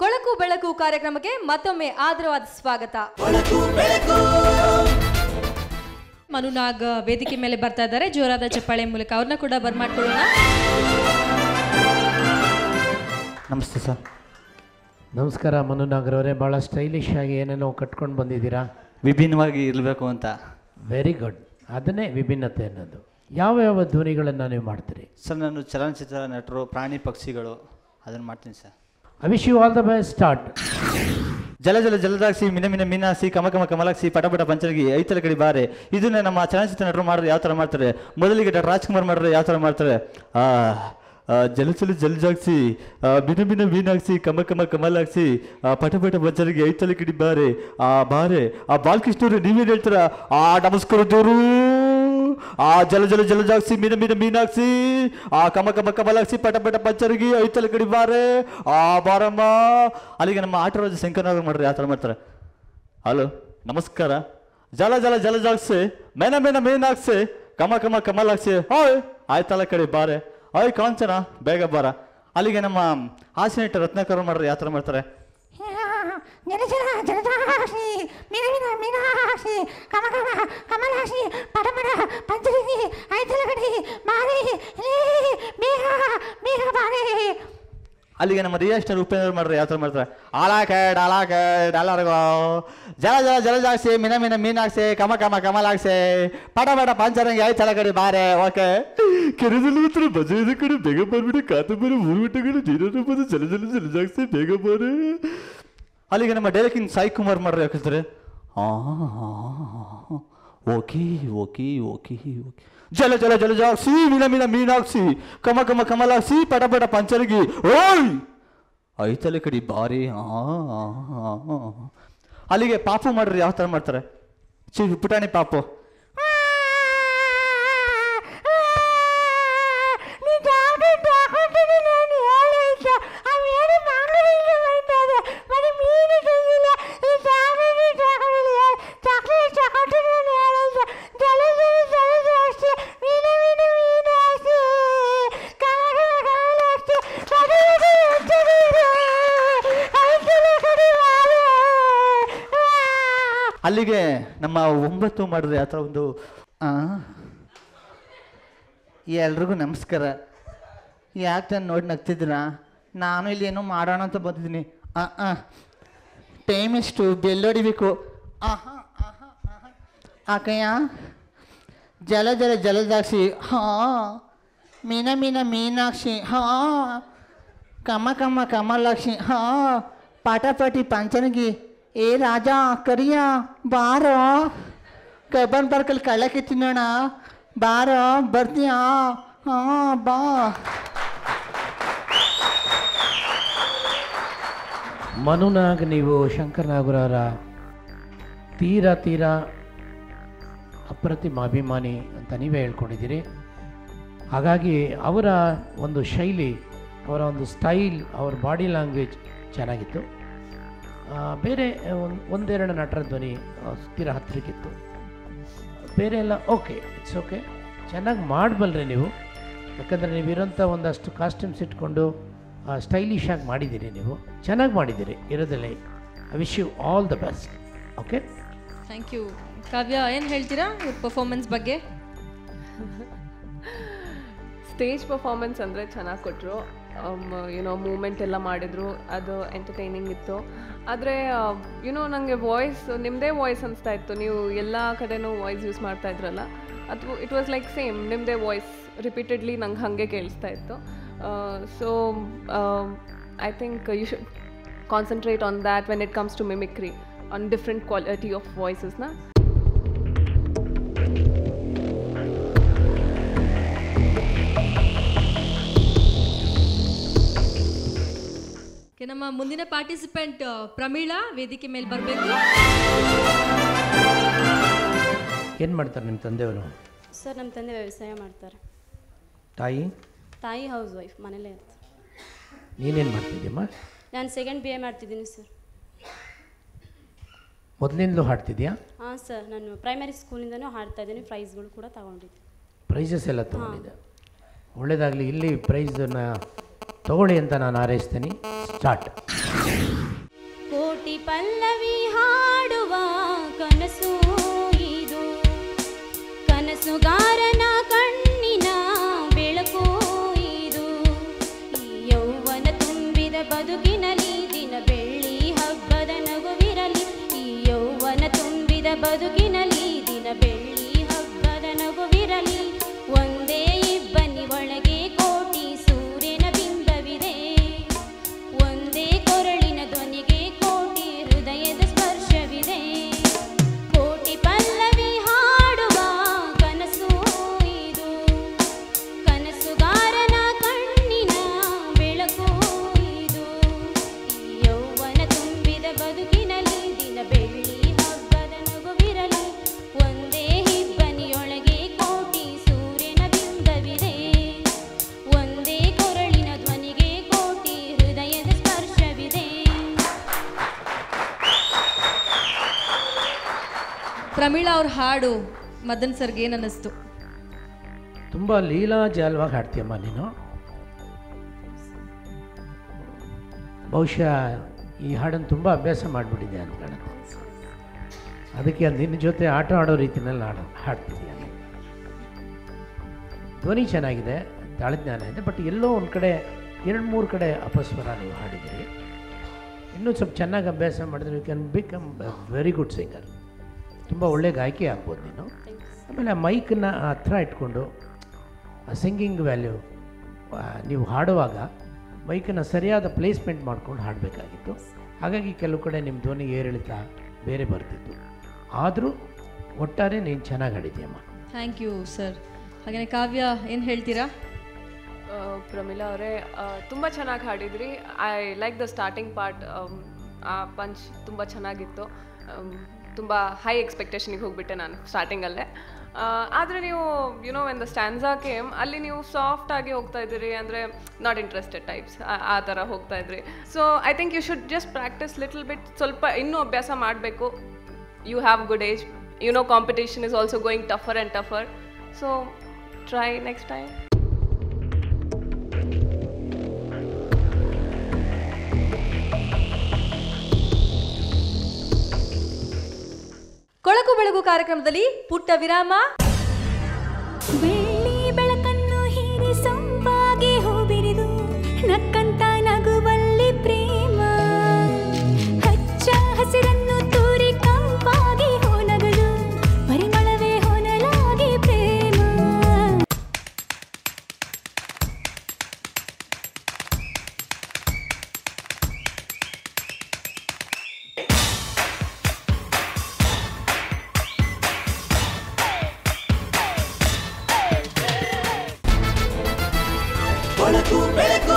ಕೊಳಕು ಬೆಳಕು ಕಾರ್ಯಕ್ರಮಕ್ಕೆ ಮತ್ತೊಮ್ಮೆ ಆದರವಾದ ಸ್ವಾಗತ. ಮನುನಾಗ್ ವೇದಿಕೆ ಮೇಲೆ ಬರ್ತಾ ಇದ್ದಾರೆ. ಜೋರಾದ ಚಪ್ಪಾಳೆ ಮೂಲಕ ಅವ್ರನ್ನ ಕೂಡ ಬರ್ಮಾಡ್ಕೊಳ್ಳೋಣ. ನಮಸ್ತೆ ಸರ್. ನಮಸ್ಕಾರ ಮನುನಾಗ್ರವರೇ, ಭಾಳ ಸ್ಟೈಲಿಶ್ ಆಗಿ ಏನೇನೋ ಕಟ್ಕೊಂಡು ಬಂದಿದ್ದೀರಾ. ವಿಭಿನ್ನವಾಗಿ ಇರಬೇಕು ಅಂತ. Very good. ಅದನ್ನೇ ವಿಭಿನ್ನತೆ ಅನ್ನೋದು. ಯಾವ ಯಾವ ಧ್ವನಿಗಳನ್ನು ನೀವು ಮಾಡ್ತೀರಿ ಸರ್? ನಾನು ಚಲನಚಿತ್ರ ನಟರು, ಪ್ರಾಣಿ ಪಕ್ಷಿಗಳು ಅದನ್ನು ಮಾಡ್ತೀನಿ sir. I wish you all the best. Start. ಜಲ ಜಲ ಜಲದಾಕ್ಷಿ, ಮಿನ ಮಿನ ಮೀನಾಕ್ಷಿ, ಕಮ ಕಮ ಕಮಲಾಕ್ಷಿ, ಪಟ ಪಟ ಪಂಚಲಗಿ, ಐತಲ ಕಡೆ ಬಾರೆ. ಇದನ್ನೇ ನಮ್ಮ ಚಲನಚಿತ್ರ ನಟರು ಮಾಡಿದ್ರೆ ಯಾವ ಥರ ಮಾಡ್ತಾರೆ? ಮೊದಲಿಗೆ ಡಾಕ್ಟರ್ ರಾಜ್ಕುಮಾರ್ ಮಾಡಿದ್ರೆ ಯಾವ ಥರ ಮಾಡ್ತಾರೆ? ಜಲ ಜಲ ಜಲಜಾಕ್ಷಿ, ಮಿನ ಮಿನ ಮೀನಾಕ್ಷಿ, ಕಮ ಕಮ ಕಮಲಾಕ್ಷಿ, ಪಟ ಪಟ ಪಂಚಲಗಿ, ಐತಲ ಕಡೆ ಬಾರೆ. ಬಾರೆ ಬಾಲಕೃಷ್ಣವ್ರು ನೀವೇನು ಹೇಳ್ತೀರಾ? ನಮಸ್ಕಾರ ದೇವರು. ಜಲ ಜಲ ಜಲಜಾಕ್ಷಿ, ಮಿನ ಮಿನ ಮೀನಾಕ್ಷಿ, ಕಮ ಕಮ ಕಮಲಾಕ್ಷಿ, ಪಟ ಪಟ ಪಂಚರಗಿ, ಐತಲ ಕಡಿ ಬಾರೆ. ಬಾರಮ್ಮ. ಅಲ್ಲಿಗೆ ನಮ್ಮ ಆಟರಾಜ ಶಂಕರನಾಗ ಮಾಡ್ರಿ ಯಾವ ಥರ ಮಾಡ್ತಾರೆ? ಹಲೋ ನಮಸ್ಕಾರ. ಜಲ ಜಲ ಜಲಜಾಕ್ಷಿ, ಮೇನ ಮೇನ ಮೀನಾಕ್ಷಿ, ಕಮ ಕಮ ಕಮಲಾಕ್ಷಿ, ಹೋಯ್ ಆಯ್ತಲ ಕಡೆ ಬಾರೆ. ಓಯ್ ಕಾಂಚನ ಬೇಗ ಬಾರ. ಅಲ್ಲಿಗೆ ನಮ್ಮ ಹಾಸ್ಯ ನಟ ರತ್ನಾಕರ್ ಮಾಡ್ರಿ ಯಾವ ಥರ ಮಾಡ್ತಾರೆ? ಜಲ ಜಲ ಜಲಜಾಕ್ಷಿ, ಮಿನ ಮಿನ ಮೀನಾಕ್ಷಿ, ಕಮ ಕಮ ಕಮಲಾಕ್ಷಿ, ಪಟ ಪಟ ಪಂಚರಗಿ, ಐತಲ ಕಡೆ ಬಾರೆ. ಬೇಗ ಬೇಗ ಬಾರೆ. ಅಲ್ಲಿಗೆ ನಮ್ಮ ರಿಯಲ್ ಸ್ಟಾರ್ ಉಪೇಂದ್ರ ಮಾಡ್ರಿ ಯಾವ ಥರ ಮಾಡ್ತಾರೆ? ಆಲಾಕೇಡ್ ಆಲಾಕೇಡ್ ಎಲ್ಲರಿಗೂ. ಜಲ ಜಲ ಜಲಜಾಕ್ಷಿ, ಮಿನ ಮಿನ ಮೀನಾಕ್ಷಿ, ಕಮ ಕಮ ಕಮಲಾಕ್ಷಿ, ಪಟ ಪಟ ಪಂಚರಂಗಿ, ಐತಲ ಕಡೆ ಬಾರೆ. ಓಕೆ. ಕೆರೆದಲ್ಲಿ ಹತ್ರ ಬಜೆದ ಕಡೆ ಬೇಗ ಬರ್ಬಿಡಿ. ಕಾತಂಬರಿ 3 ಗಂಟೆಗಳು ನೀರನ್ನು ಬಂದು ಜಲ ಜಲ ಜಲಜಾಕ್ಷಿ ಬೇಗ ಬಾರೆ. ಅಲ್ಲಿಗೆ ನಮ್ಮ ಡೈರೆಕ್ಟಿಂಗ್ ಸಾಯಿ ಕುಮಾರ್ ಮಾಡ್ರಿ ಯಾಕಂತಾರೆ? Okay okay okay okay. ಜಲ ಜಲ ಜಲಜಾಕ್ಷಿ, ಮಿನ ಮಿನ ಮೀನಾಕ್ಷಿ, ಕಮ ಕಮ ಕಮಲಾಕ್ಷಿ, ಪಟ ಪಟ ಪಂಚರಗಿ, ಓಯ್ ಐತಲೆ ಕಡಿ ಬಾರಿ. ಅಲ್ಲಿಗೆ ಪಾಪು ಮಾಡ್ರಿ ಯಾವ ಥರ ಮಾಡ್ತಾರೆ? ಪುಟಾಣಿ ಪಾಪು. ಅಲ್ಲಿಗೆ ನಮ್ಮ 9 ಮಾಡಿದ್ರೆ ಆ ಥರ ಒಂದು. ಎಲ್ರಿಗೂ ನಮಸ್ಕಾರ. ಯಾಕೆ ನಾನು ನೋಡಿ ನಗ್ತಿದ್ದೀರಾ? ನಾನು ಇಲ್ಲಿ ಏನೋ ಮಾಡೋಣ ಅಂತ ಬಂದಿದ್ದೀನಿ. ಟೈಮ್ ಎಷ್ಟು? ಬೆಲ್ಲೊಡಿಬೇಕು. ಆಕಯ್ಯ. ಜಲ ಜಲ ಜಲದಾಕ್ಷಿ, ಮೀನ ಮೀನ ಮೀನಾಕ್ಷಿ, ಕಮ ಕಮ ಕಮಲಾಕ್ಷಿ, ಪಾಟಪಾಟಿ ಪಂಚನಗಿ, ಏ ರಾಜ ಕರಿಯ ಬಾರೋ. ಕಬ್ಬನ್ ಪಾರ್ಕಲ್ಲಿ ಕಳ್ಳಕ್ಕೆ ತಿನ್ನೋಣ ಬಾರೋ. ಬರ್ತೀಯಾ? ಬಾ. ಮನುನಾಗ್ ನೀವು ಶಂಕರನಾಗುರವರ ತೀರಾ ತೀರಾ ಅಪ್ರತಿಮ ಅಭಿಮಾನಿ ಅಂತ ನೀವೇ ಹೇಳ್ಕೊಂಡಿದ್ದೀರಿ. ಹಾಗಾಗಿ ಅವರ ಒಂದು ಶೈಲಿ, ಅವರ ಒಂದು ಸ್ಟೈಲ್, ಅವರ ಬಾಡಿ ಲ್ಯಾಂಗ್ವೇಜ್ ಚೆನ್ನಾಗಿತ್ತು. ಬೇರೆ ಒಂದೆರಡು ನಟರ ಧ್ವನಿ ತೀರಾ ಹತ್ತಿರಕ್ಕಿತ್ತು. ಬೇರೆ ಎಲ್ಲ ಓಕೆ, ಇಟ್ಸ್ ಓಕೆ. ಚೆನ್ನಾಗಿ ಮಾಡಬಲ್ರಿ ನೀವು. ಯಾಕಂದರೆ ನೀವಿರೋಂಥ ಒಂದಷ್ಟು ಕಾಸ್ಟ್ಯೂಮ್ಸ್ ಇಟ್ಕೊಂಡು ಸ್ಟೈಲಿಶ್ ಆಗಿ ಮಾಡಿದ್ದೀರಿ. ನೀವು ಚೆನ್ನಾಗಿ ಮಾಡಿದ್ದೀರಿ ಇರೋದಲ್ಲೇ. I wish you all the best. Okay, thank you. Kavya ಏನು ಹೇಳ್ತೀರಾ ಇವ್ರ ಪರ್ಫಾರ್ಮೆನ್ಸ್ ಬಗ್ಗೆ? ಸ್ಟೇಜ್ ಪರ್ಫಾರ್ಮೆನ್ಸ್ ಅಂದರೆ ಚೆನ್ನಾಗಿ ಕೊಟ್ಟರು. ಯುನೋ ಮೂಮೆಂಟ್ ಎಲ್ಲ ಮಾಡಿದರು, ಅದು ಎಂಟರ್ಟೈನಿಂಗ್ ಇತ್ತು. ಆದರೆ ನನಗೆ ವಾಯ್ಸ್ ನಿಮ್ಮದೇ ವಾಯ್ಸ್ ಅನಿಸ್ತಾ ಇತ್ತು. ನೀವು ಎಲ್ಲ ಕಡೆನೂ ವಾಯ್ಸ್ ಯೂಸ್ ಮಾಡ್ತಾ ಇದ್ರಲ್ಲ, ಅದು ಇಟ್ ವಾಸ್ ಲೈಕ್ ಸೇಮ್ ನಿಮ್ಮದೇ ವಾಯ್ಸ್ ರಿಪೀಟೆಡ್ಲಿ ನಂಗೆ ಹಾಗೆ ಕೇಳಿಸ್ತಾ ಇತ್ತು. So I think you should concentrate on that when it comes to mimicry, on different quality of ವಾಯ್ಸಸ್ನ. ನಮ್ಮ ಮುಂದಿನ ಪಾರ್ಟಿಸಿಪೆಂಟ್ ಪ್ರಮೀಳಾ ವೇದಿಕೆ ಮೇಲೆ ಬರಬೇಕು. ಏನು ಮಾಡ್ತಾರೆ ನಿಮ್ಮ ತಂದೆಯವರು? ಸರ್ ನಮ್ಮ ತಂದೆ ವ್ಯವಸಾಯ ಮಾಡ್ತಾರೆ. ತಾಯಿ ಹೌಸ್ ವೈಫ್, ಮನೇಲೇ ಇರ್ತಾರೆ. ನೀನೇನು ಮಾಡ್ತಿದ್ದೀಯಮ್ಮ? ನಾನು ಸೆಕೆಂಡ್ BA ಮಾಡ್ತಿದ್ದೀನಿ ಸರ್. ಮೊದಲಿಂದಲೂ ಹಾಡ್ತಿದ್ಯಾ? ಹಾಂ ಸರ್, ನಾನು ಪ್ರೈಮರಿ ಸ್ಕೂಲಿಂದನೂ ಹಾಡ್ತಾ ಇದ್ದೀನಿ. ಪ್ರೈಸ್ಗಳು ಕೂಡ ತಗೊಂಡಿದ್ದೀನಿ. ಪ್ರೈಸಸ್ ಎಲ್ಲ ತೊಗೊಂಡಿದ್ದೆ. ಒಳ್ಳೇದಾಗಲಿ. ಇಲ್ಲಿ ಪ್ರೈಸನ್ನು ತಗೊಳ್ಳಿ ಅಂತ ನಾನು ಹಾರೈಸ್ತೀನಿ. ಸ್ಟಾರ್ಟ್. ಕೋಟಿ ಪಲ್ಲವಿ ಹಾಡುವ ಕನಸು ಇದು, ಕನಸುಗಾರನ ಕಣ್ಣಿನ ಬೆಳಕು ಇದು. ಈ ಯೌವನ ತುಂಬಿದ ಬದುಕಿನಲ್ಲಿ ದಿನ ಬೆಳ್ಳಿ ಹಬ್ಬದ ನಗುವಿರಲಿ. ಈ ಯೌವನ ತುಂಬಿದ ಬದುಕಿನಲ್ಲಿ ದಿನ ಬೆಳ್ಳಿ ಹಬ್ಬದ ನಗುವಿರಲಿ. ಒಂದೇ ಇಬ್ಬನಿ ಒಳಗೆ ಕೋಟಿ ಸೂರ್ಯನ ಬಿಂಬವಿದೆ. ಒಂದೇ ಕೊರಳಿನ ಧ್ವನಿಗೆ ಕೋಟಿ ಹೃದಯದ ಸ್ಪರ್ಶವಿದೆ. ಕೋಟಿ ಪಲ್ಲವಿ ಹಾಡುವ ಕನಸು ಇದು, ಕನಸುಗಾರನ ಕಣ್ಣಿನ ಬೆಳಕು ಇದು. ಈ ಯೌವನ ತುಂಬಿದ ಬದುಕಿನಲ್ಲಿ ದಿನ ಬೆಳ್ಳಿ ಹಬ್ಬದ ನಗುವಿರಲಿ. ಒಂದೇ ಇಬ್ಬನಿಯೊಳಗೆ ಕೋಟಿ ಸೂರ್ಯನ ಬಿಂಬವಿದೆ. ಒಂದೇ ಕೊರಳಿನ ಧ್ವನಿಗೆ ಕೋಟಿ ಹೃದಯದ ಸ್ಪರ್ಶವಿದೆ. ಪ್ರಮೀಳಾ ಅವ್ರ ಹಾಡು ಮದನ್ ಸರ್ಗೆ ಏನು ಅನ್ನಿಸ್ತು? ತುಂಬ ಲೀಲಾ ಜಾಲವಾಗಿ ಹಾಡ್ತೀಯಮ್ಮ ನೀನು. ಬಹುಶಃ ಈ ಹಾಡನ್ನು ತುಂಬ ಅಭ್ಯಾಸ ಮಾಡಿಬಿಟ್ಟಿದ್ದೆ ಅಂತ ಕಾಣುತ್ತೆ. ಅದಕ್ಕೆ ನಿನ್ನ ಜೊತೆ ಆಟ ಆಡೋ ರೀತಿಯಲ್ಲಿ ಹಾಡ್ತಿದ್ಯಾ. ಧ್ವನಿ ಚೆನ್ನಾಗಿದೆ, ತಾಳಜ್ಞಾನ ಇದೆ, ಬಟ್ ಎಲ್ಲೋ ಒಂದು ಕಡೆ 2-3 ಕಡೆ ಅಪಸ್ವರ ನೀವು ಹಾಡಿದ್ದೀರಿ. ಇನ್ನೂ ಸ್ವಲ್ಪ ಚೆನ್ನಾಗಿ ಅಭ್ಯಾಸ ಮಾಡಿದ್ರೆ you can become very good singer. ತುಂಬ ಒಳ್ಳೆ ಗಾಯಕಿ ಆಗ್ಬೋದು ನೀನು. ಆಮೇಲೆ ಆ ಮೈಕನ್ನು ಹತ್ರ ಇಟ್ಕೊಂಡು ಆ ಸಿಂಗಿಂಗ್ ವ್ಯಾಲ್ಯೂ ನೀವು ಹಾಡುವಾಗ ಮೈಕನ್ನು ಸರಿಯಾದ ಪ್ಲೇಸ್ಮೆಂಟ್ ಮಾಡ್ಕೊಂಡು ಹಾಡಬೇಕಾಗಿತ್ತು. ಹಾಗಾಗಿ ಕೆಲವು ಕಡೆ ನಿಮ್ಮ ಧ್ವನಿ ಏರಿಳಿತ ಬೇರೆ ಬರ್ತಿತ್ತು. ಆದರೂ ಒಟ್ಟಾರೆ ನೀನು ಚೆನ್ನಾಗಿ ಹಾಡಿದ್ಯಮ್ಮ. Thank you sir. ಹಾಗೆಯೇ ಕಾವ್ಯ ಏನು ಹೇಳ್ತೀರಾ? ಪ್ರಮೀಳಾ ಅವರೇ ತುಂಬ ಚೆನ್ನಾಗಿ ಹಾಡಿದ್ರಿ. I like the starting part. ಆ ಪಂಚ್ ತುಂಬ ಚೆನ್ನಾಗಿತ್ತು. ತುಂಬ ಹೈ ಎಕ್ಸ್ಪೆಕ್ಟೇಷನಿಗೆ ಹೋಗ್ಬಿಟ್ಟೆ ನಾನು ಸ್ಟಾರ್ಟಿಂಗಲ್ಲೇ. ಆದರೆ ನೀವು ಯುನೋ ವೆನ್ ದ ಸ್ಟ್ಯಾನ್ಸಾ ಕೇಮ್ ಅಲ್ಲಿ ನೀವು ಸಾಫ್ಟಾಗಿ ಹೋಗ್ತಾ ಇದ್ದೀರಿ, ಅಂದರೆ ನಾಟ್ ಇಂಟ್ರೆಸ್ಟೆಡ್ ಟೈಪ್ಸ್ ಆ ಥರ ಹೋಗ್ತಾ ಇದ್ರಿ. So I think you should just practice little bit. ಸ್ವಲ್ಪ ಇನ್ನೂ ಅಭ್ಯಾಸ ಮಾಡಬೇಕು. You have good age. You know competition is also going tougher and tougher. So try next time. ಕೊಳಕು ಬೆಳಗು ಕಾರ್ಯಕ್ರಮದಲ್ಲಿ ಪುಟ್ಟ ವಿರಾಮ. ಬೆಳ್ಳಿ ಬೆಳಕನ್ನು ಹೀರಿ ಸೊಂಪಾಗಿ ಹೂಬಿರಿದು ನಕ್ಕಂತ ನಗುವಲ್ಲಿ ಪ್ರೇಮ. ಹಚ್ಚ ಹಸಿರನ್ನು ತೂರಿ ಕಂಪಾಗಿ ಹೊನಗಲು ಪರಿಮಳವೇ ಹೊನಲಾಗಿ ಪ್ರೇಮ. ಬೆಳಕು